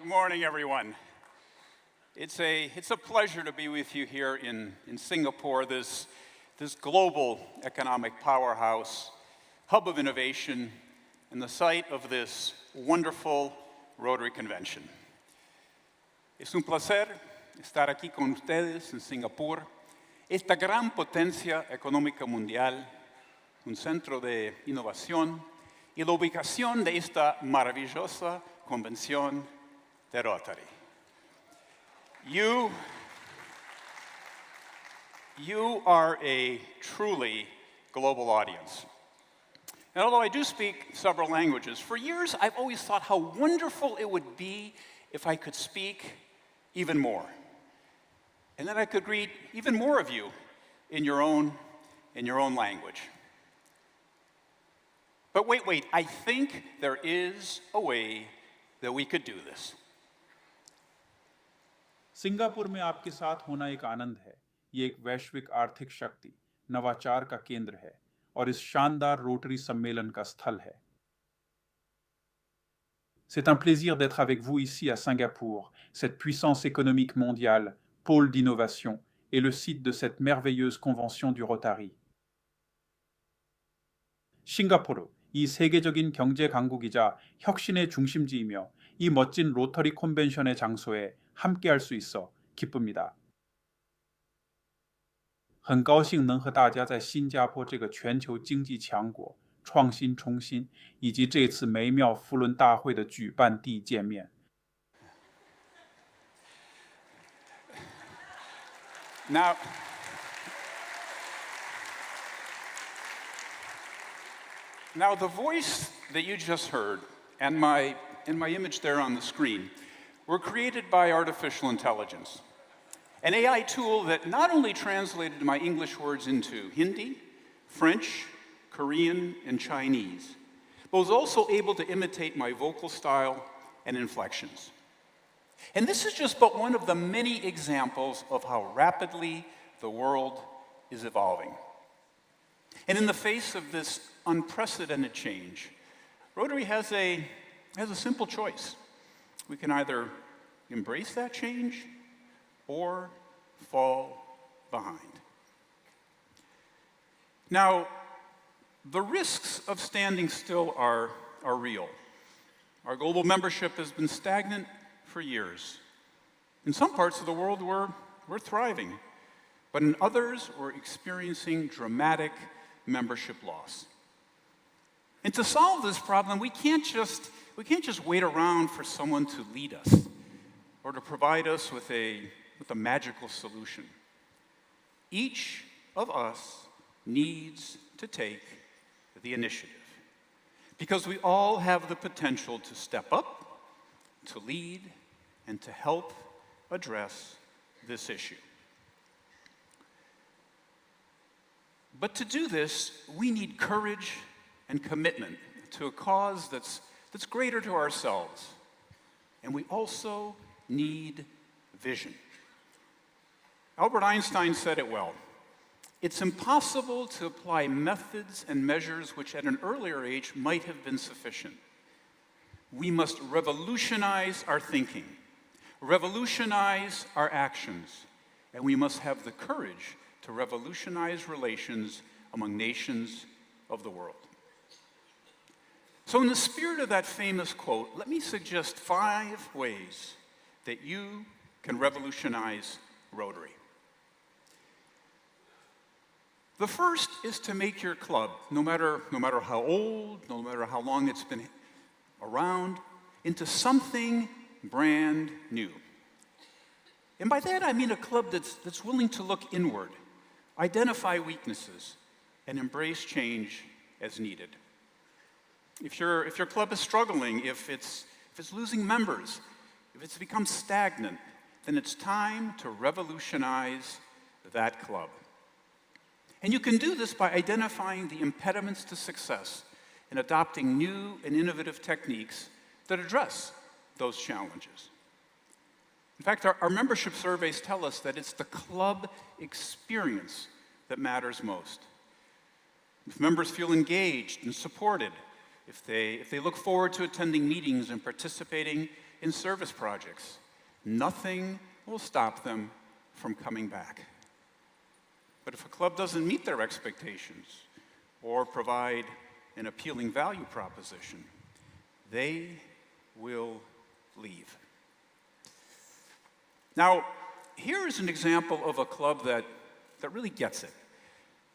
Good morning, everyone. It's a pleasure to be with you here in Singapore, this global economic powerhouse, hub of innovation, and the site of this wonderful Rotary Convention. Es un placer estar aquí con ustedes en Singapur, esta gran potencia económica mundial, un centro de innovación y la ubicación de esta maravillosa convención de Rotary. You are a truly global audience. And although I do speak several languages, for years I've always thought how wonderful it would be if I could speak even more. And then I could greet even more of you in your own language. But wait, I think there is a way that we could do this. Singapore में आपके साथ होना एक आनंद है। ये एक वैश्विक आर्थिक शक्ति, नवाचार का केंद्र है और इस शानदार रोटरी सम्मेलन का स्थल है। C'est un plaisir d'être avec vous ici à Singapour, cette puissance économique mondiale, pôle d'innovation et le site de cette merveilleuse convention du Rotary. 싱가포르, 이 세계적인 경제 강국이자 혁신의 중심지이며 이 멋진 로터리 컨벤션의 장소에 함께할 수 있어 기쁩니다. 很高兴能和大家在新加坡这个全球经济强国、创新中心以及这次美妙扶轮大会的举办地见面。Now the voice that you just heard and my image there on the screen were created by artificial intelligence, an AI tool that not only translated my English words into Hindi, French, Korean, and Chinese, but was also able to imitate my vocal style and inflections. And this is just but one of the many examples of how rapidly the world is evolving. And in the face of this unprecedented change, Rotary has a simple choice. We can either embrace that change or fall behind. Now, the risks of standing still are real. Our global membership has been stagnant for years. In some parts of the world, we're thriving, but in others, we're experiencing dramatic membership loss. And to solve this problem, we can't just wait around for someone to lead us or to provide us with a magical solution. Each of us needs to take the initiative because we all have the potential to step up, to lead, and to help address this issue. But to do this, we need courage and commitment to a cause that's greater to ourselves. And we also need vision. Albert Einstein said it well. It's impossible to apply methods and measures which at an earlier age might have been sufficient. We must revolutionize our thinking, revolutionize our actions, and we must have the courage to revolutionize relations among nations of the world. So in the spirit of that famous quote, let me suggest 5 ways that you can revolutionize Rotary. The first is to make your club, no matter how old, no matter how long it's been around, into something brand new. And by that I mean a club that's willing to look inward, identify weaknesses, and embrace change as needed. If your club is struggling, if it's losing members, if it's become stagnant, then it's time to revolutionize that club. And you can do this by identifying the impediments to success and adopting new and innovative techniques that address those challenges. In fact, our membership surveys tell us that it's the club experience that matters most. If members feel engaged and supported, if they look forward to attending meetings and participating in service projects, nothing will stop them from coming back. But if a club doesn't meet their expectations or provide an appealing value proposition, they will leave. Now, here is an example of a club that really gets it.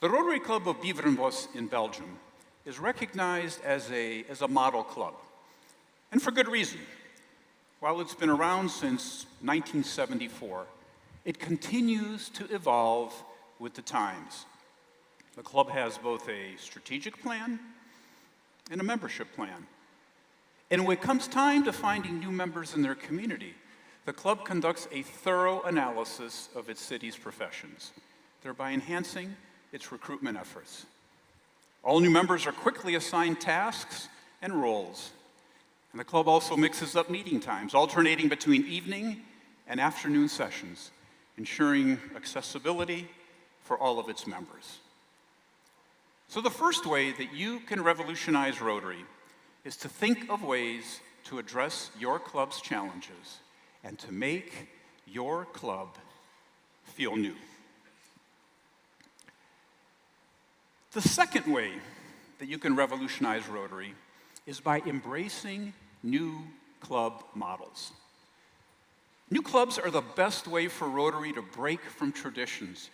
The Rotary Club of Beverenbos in Belgium is recognized as a model club, and for good reason. While it's been around since 1974, it continues to evolve with the times. The club has both a strategic plan and a membership plan. And when it comes time to finding new members in their community, the club conducts a thorough analysis of its city's professions, thereby enhancing its recruitment efforts. All new members are quickly assigned tasks and roles. And the club also mixes up meeting times, alternating between evening and afternoon sessions, ensuring accessibility for all of its members. So the first way that you can revolutionize Rotary is to think of ways to address your club's challenges and to make your club feel new. The second way that you can revolutionize Rotary is by embracing new club models. New clubs are the best way for Rotary to break from traditions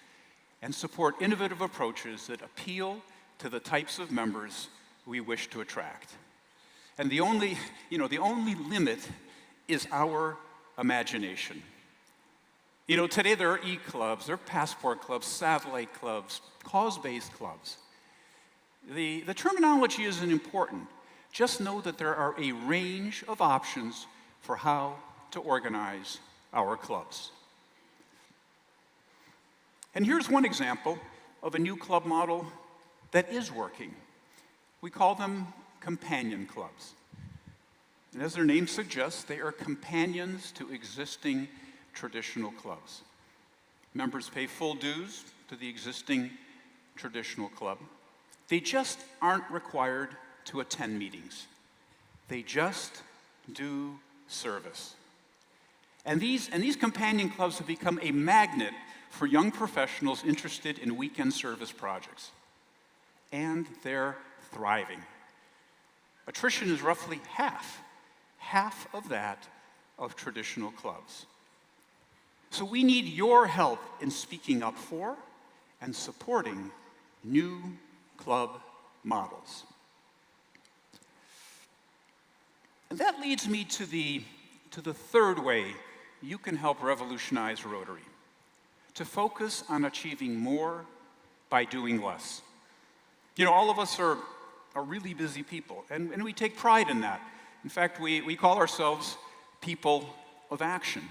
and support innovative approaches that appeal to the types of members we wish to attract. And the only limit is our imagination. Today there are e-clubs, there are passport clubs, satellite clubs, cause-based clubs. The terminology isn't important. Just know that there are a range of options for how to organize our clubs. And here's one example of a new club model that is working. We call them companion clubs. And as their name suggests, they are companions to existing traditional clubs. Members pay full dues to the existing traditional club. They just aren't required to attend meetings. They just do service. And these companion clubs have become a magnet for young professionals interested in weekend service projects. And they're thriving. Attrition is roughly half of that of traditional clubs. So we need your help in speaking up for and supporting new club models. And that leads me to the third way you can help revolutionize Rotary: to focus on achieving more by doing less. All of us are really busy people, and we take pride in that. In fact, we call ourselves people of action.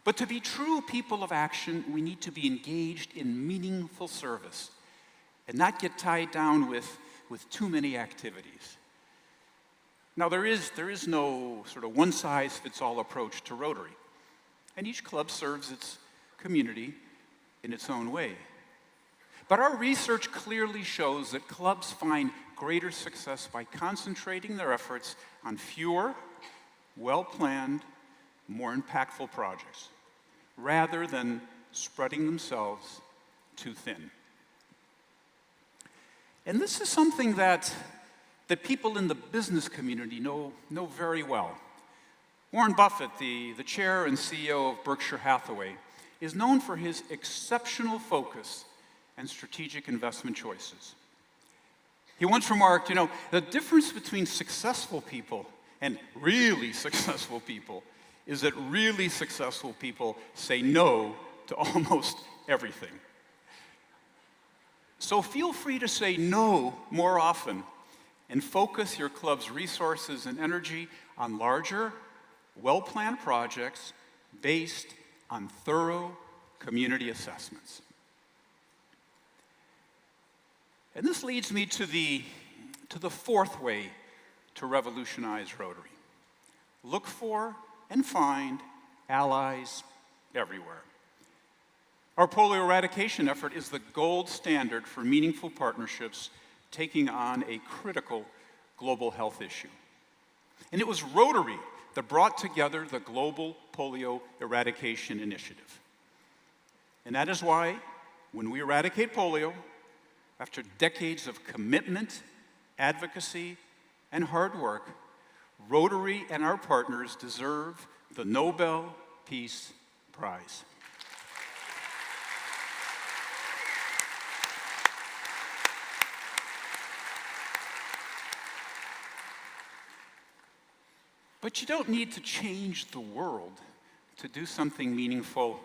But to be true people of action, we need to be engaged in meaningful service and not get tied down with too many activities. Now, there is no sort of one-size-fits-all approach to Rotary, and each club serves its community in its own way. But our research clearly shows that clubs find greater success by concentrating their efforts on fewer, well-planned, more impactful projects, rather than spreading themselves too thin. And this is something that people in the business community know very well. Warren Buffett, the chair and CEO of Berkshire Hathaway, is known for his exceptional focus and strategic investment choices. He once remarked, the difference between successful people and really successful people is that really successful people say no to almost everything. So feel free to say no more often and focus your club's resources and energy on larger, well-planned projects based on thorough community assessments. And this leads me to the fourth way to revolutionize Rotary: look for and find allies everywhere. Our polio eradication effort is the gold standard for meaningful partnerships taking on a critical global health issue. And it was Rotary that brought together the Global Polio Eradication Initiative. And that is why, when we eradicate polio, after decades of commitment, advocacy, and hard work, Rotary and our partners deserve the Nobel Peace Prize. But you don't need to change the world to do something meaningful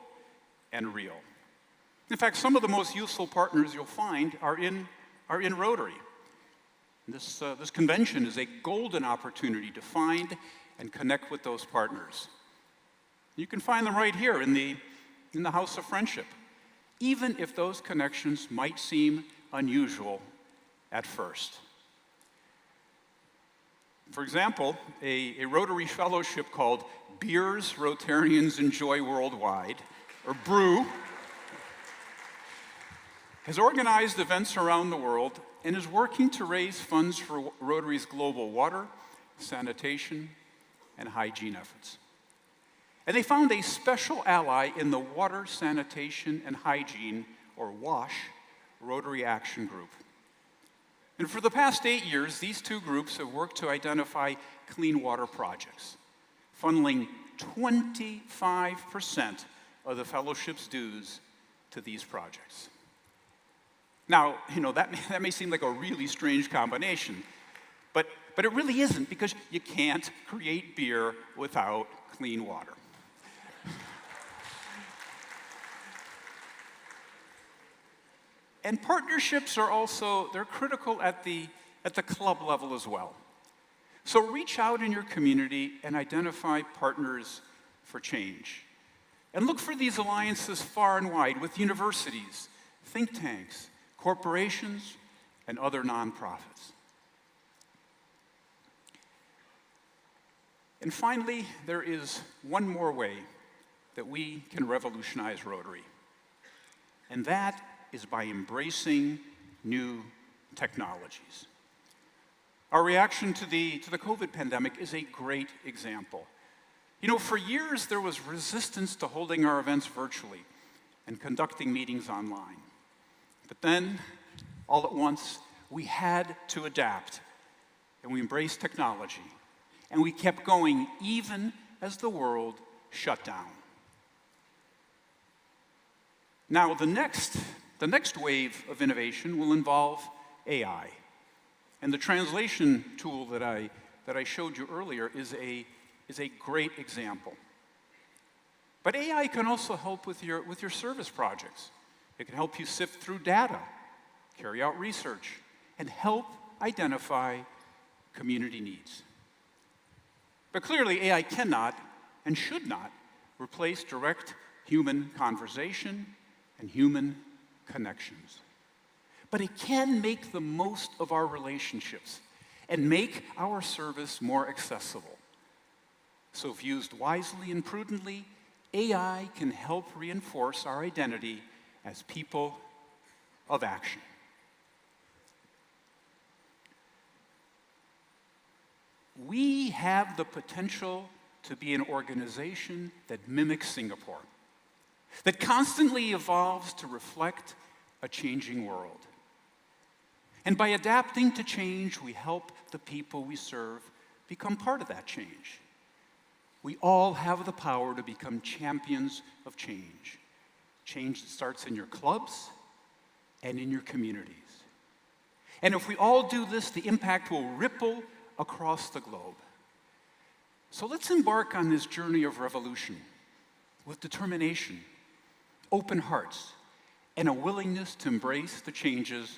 and real. In fact, some of the most useful partners you'll find are in Rotary. This convention is a golden opportunity to find and connect with those partners. You can find them right here in the House of Friendship, even if those connections might seem unusual at first. For example, a Rotary fellowship called Beers Rotarians Enjoy Worldwide, or BREW, has organized events around the world and is working to raise funds for Rotary's global water, sanitation, and hygiene efforts. And they found a special ally in the Water, Sanitation, and Hygiene, or WASH, Rotary Action Group. And for the past 8 years, these two groups have worked to identify clean water projects, funneling 25% of the fellowship's dues to these projects. Now, that may seem like a really strange combination, but it really isn't, because you can't create beer without clean water. And partnerships are also, they're critical at the club level as well. So reach out in your community and identify partners for change. And look for these alliances far and wide with universities, think tanks, corporations, and other nonprofits. And finally, there is one more way that we can revolutionize Rotary, and that is by embracing new technologies. Our reaction to the COVID pandemic is a great example. For years there was resistance to holding our events virtually and conducting meetings online. But then, all at once, we had to adapt, and we embraced technology, and we kept going even as the world shut down. Now, the next wave of innovation will involve AI. And the translation tool that I showed you earlier is a great example. But AI can also help with your service projects. It can help you sift through data, carry out research, and help identify community needs. But clearly, AI cannot and should not replace direct human conversation and human connections. But it can make the most of our relationships and make our service more accessible. So if used wisely and prudently, AI can help reinforce our identity as people of action. We have the potential to be an organization that mimics Singapore, that constantly evolves to reflect a changing world. And by adapting to change, we help the people we serve become part of that change. We all have the power to become champions of change. Change that starts in your clubs and in your communities. And if we all do this, the impact will ripple across the globe. So let's embark on this journey of revolution with determination, open hearts, and a willingness to embrace the changes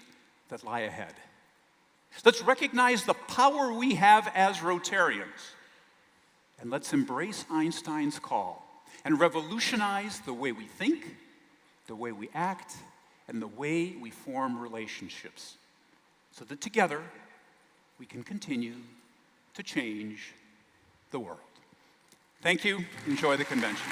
that lie ahead. Let's recognize the power we have as Rotarians, and let's embrace Einstein's call and revolutionize the way we think, the way we act, and the way we form relationships, so that together we can continue to change the world. Thank you. Enjoy the convention.